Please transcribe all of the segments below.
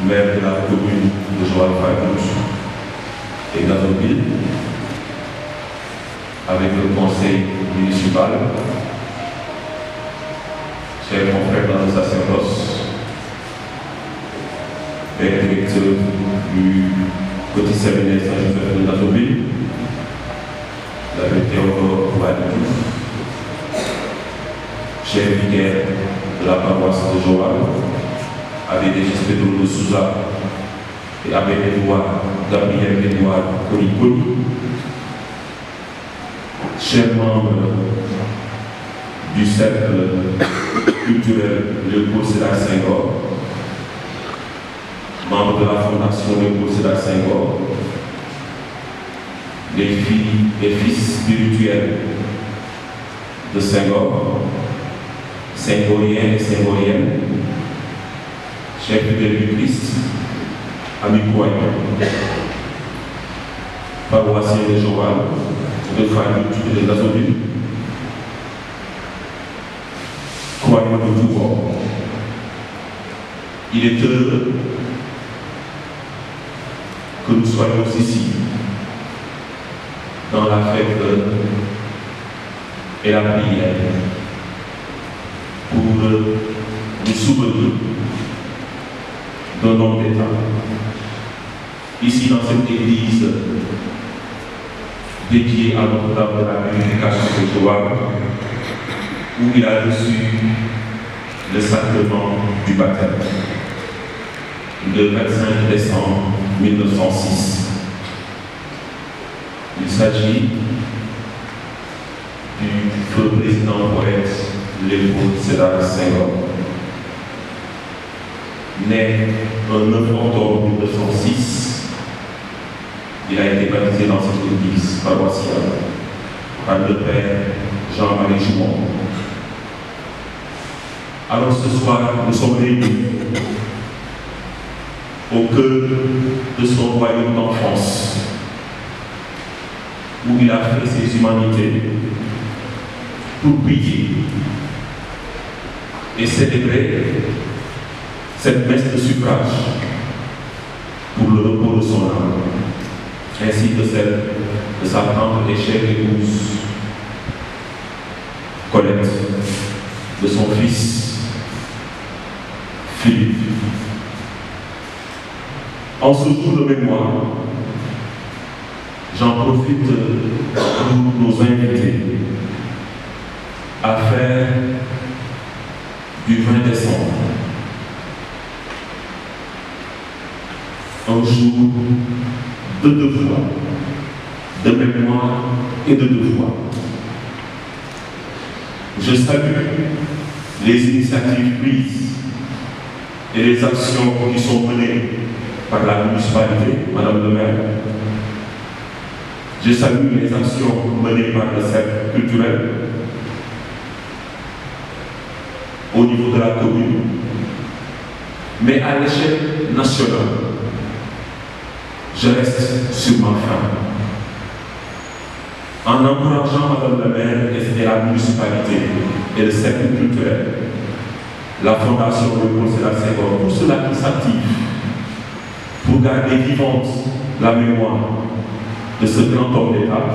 maire de la commune de Joal-Fayouch et Gazoville, avec le conseil municipal, chers confrères dans le sacerdoce, père directeur du petit séminaire Saint-Joseph de Gazoville, l'abbé Théodore Wadiouf, cher vicaire de la paroisse de Joal, abbé Régis Pedro de Souza et abbé Edouard Gabriel Edouard Kolikoli, chers membres du cercle culturel Léopold Sédar Senghor, membres de la Fondation Léopold Sédar Senghor, les filles et fils spirituels de Senghor, Senghoriens et Senghoriennes, chers fidèles du Christ, amis croyants, paroissiens de Joal, de Fayouch et de Gazoville, croyants de tout bord. Il est heureux que nous soyons ici, dans la fête et la prière, pour nous souvenir d'un homme d'État. Ici, dans cette église dédiée à Notre-Dame de la Purification de Joal, où il a reçu le sacrement du baptême le 25 décembre 1906. Il s'agit du feu président poète Léopold Sédar Senghor. Né le 9 octobre 1906, il a été baptisé dans cette église paroissiale par le père Jean-Marie Joumont. Alors ce soir, nous sommes réunis au cœur de son royaume d'enfance, où il a fait ses humanités pour prier et célébrer cette messe de suffrage pour le repos de son âme, ainsi que celle de sa tendre et chère épouse Colette, de son fils Philippe. En ce jour de mémoire, j'en profite pour nous inviter à faire du 20 décembre un jour de devoir, de mémoire et de devoir. Je salue les initiatives prises et les actions qui sont menées par la municipalité, Madame le maire. Je salue les actions menées par le cercle culturel au niveau de la commune, mais à l'échelle nationale, je reste sur ma faim en encourageant Madame la maire et la municipalité et le cercle culturel, la Fondation Léopold Sédar Senghor, pour cela qui s'active pour garder vivante la mémoire de ce grand homme d'État.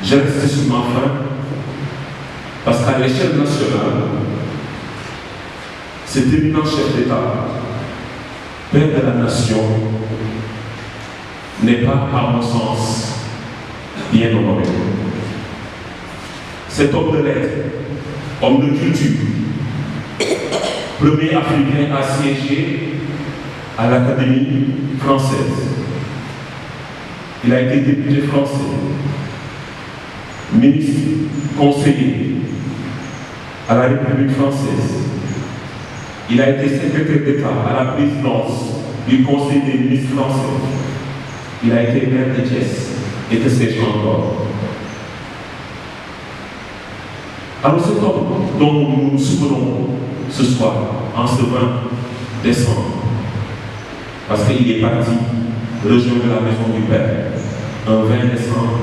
Je reste sur ma faim parce qu'à l'échelle nationale, cet éminent chef d'État, père de la nation, n'est pas, à mon sens, bien honoré. Cet homme de lettres, homme de culture, premier Africain à siéger à l'Académie française. Il a été député français, ministre, conseiller à la République française. Il a été secrétaire d'État à la présidence du Conseil des ministres français. Il a été maire de Thiès et de sais-je encore. Alors cet homme dont nous nous souvenons ce soir, en ce 20 décembre, parce qu'il est parti rejoindre la maison du Père, un 20 décembre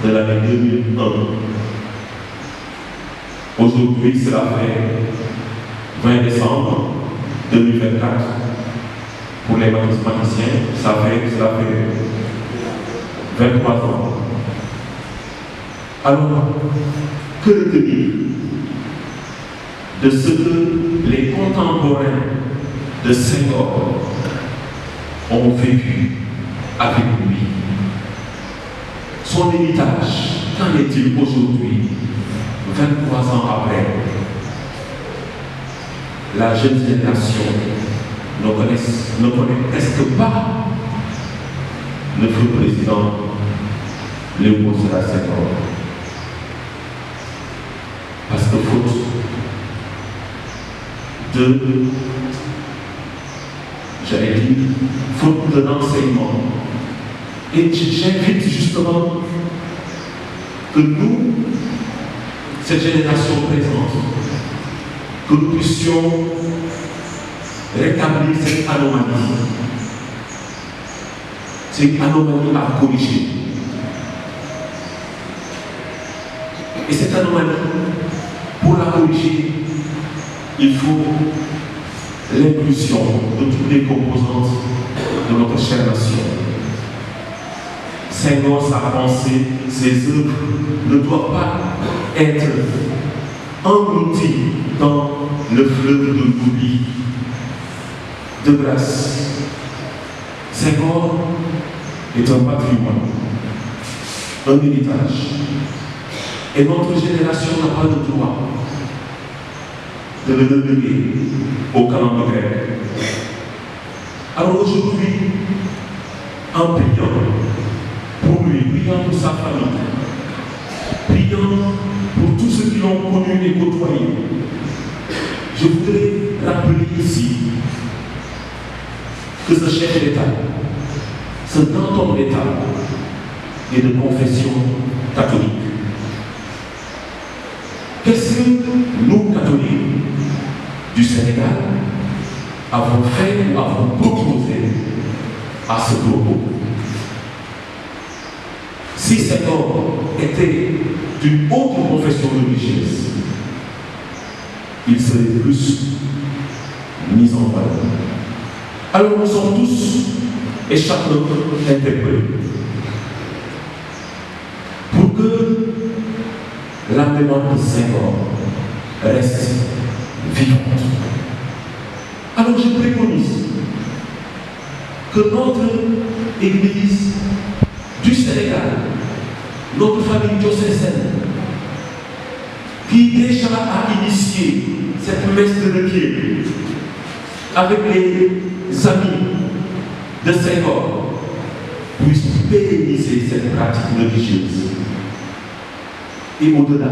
de l'année 2001. Aujourd'hui, cela fait 20 décembre 2024, pour les mathématiciens, cela fait 23 ans. Alors, que retenir de ce que les contemporains de Senghor ont vécu avec lui? Son héritage, qu'en est-il aujourd'hui, 23 ans après? La jeune génération ne connaît presque pas le feu président Léopold Sédar Senghor. Parce que faute de l'enseignement. Et j'invite justement que nous, cette génération présente, que nous puissions rétablir cette anomalie. C'est une anomalie à corriger. Et cette anomalie, pour la corriger, il faut l'inclusion de toutes les composantes de notre chère nation. Senghor, sa pensée, ses œuvres ne doivent pas être englouties dans le fleuve de l'oubli. De grâce, Senghor est un patrimoine, un héritage. Et notre génération n'a pas le droit de le reléguer au calendrier grec. Alors aujourd'hui, en priant pour lui, priant pour sa famille, priant pour tous ceux qui l'ont connu et côtoyé, je voudrais rappeler ici que ce chef d'État, ce grand homme d'État est de confession catholique. Qu'est-ce que nous, catholiques du Sénégal, avons fait ou avons proposé à ce propos? Si cet homme était d'une autre confession religieuse, il serait plus mis en valeur. Alors nous sommes tous et chacun interpellés pour que la mémoire de Senghor reste vivante. Alors je préconise que notre Église du Sénégal, notre famille diocésaine, qui déjà a initié cette messe de requiem avec les amis de Senghor, puisse pérenniser cette pratique religieuse. Et au-delà,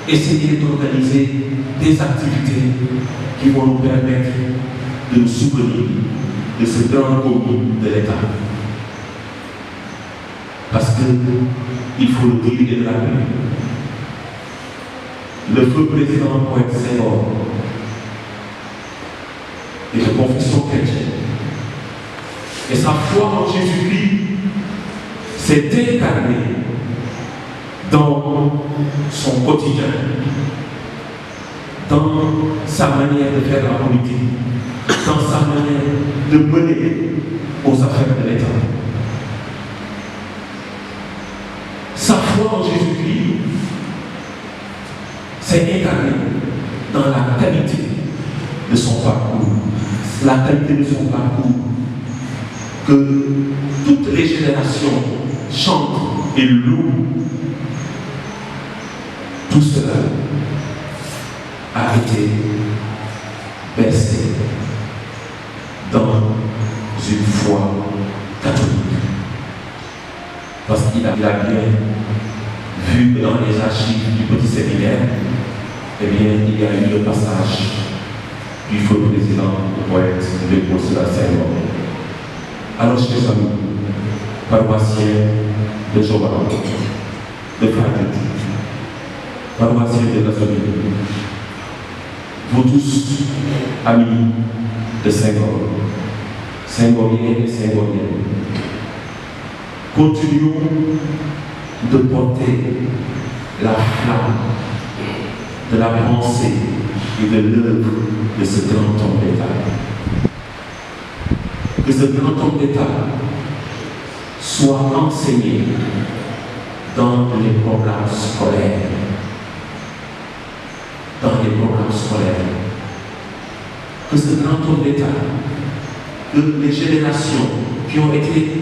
essayer d'organiser des activités qui vont nous permettre de nous souvenir de ce grand commun de l'État. Parce qu'il faut le dire et le rappeler. Le feu président poète Senghor est de confession chrétienne. Et sa foi en Jésus-Christ s'est incarnée dans son quotidien, dans sa manière de faire la politique, dans sa manière de mener aux affaires de l'État. Sa foi en Jésus-Christ s'est incarnée dans la qualité de son parcours, la qualité de son parcours que toutes les générations chantent et louent. Tout cela a été bercé dans une foi catholique. Parce qu'il a bien vu que dans les archives du petit séminaire, eh bien, il y a eu le passage du feu président, le poète Léopold Sédar Senghor. Alors, chers amis, paroissiens de Joba, de Fraternité, paroissiens de la famille, vous tous, amis de Senghor, Senghoriens et Senghoriennes, continuons de porter la flamme de la pensée et de l'œuvre de ce grand homme d'État. Que ce grand homme d'État soit enseigné dans les programmes scolaires. Dans les programmes scolaires. Que ce grand homme d'État, que les générations qui ont été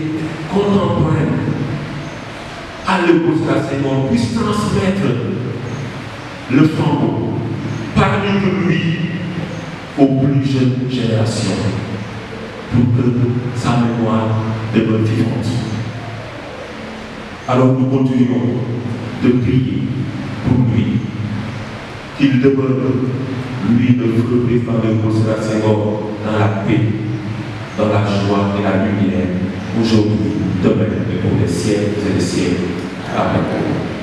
contemporaines à Léopold Senghor puissent transmettre le flambeau parmi de lui aux plus jeunes générations pour que sa mémoire demeure vivante. Alors nous continuons de prier pour lui, qu'il demeure, lui, le feu président de Léopold Senghor, dans la paix, dans la joie et la lumière, aujourd'hui, demain et pour les siècles et les siècles. Amen.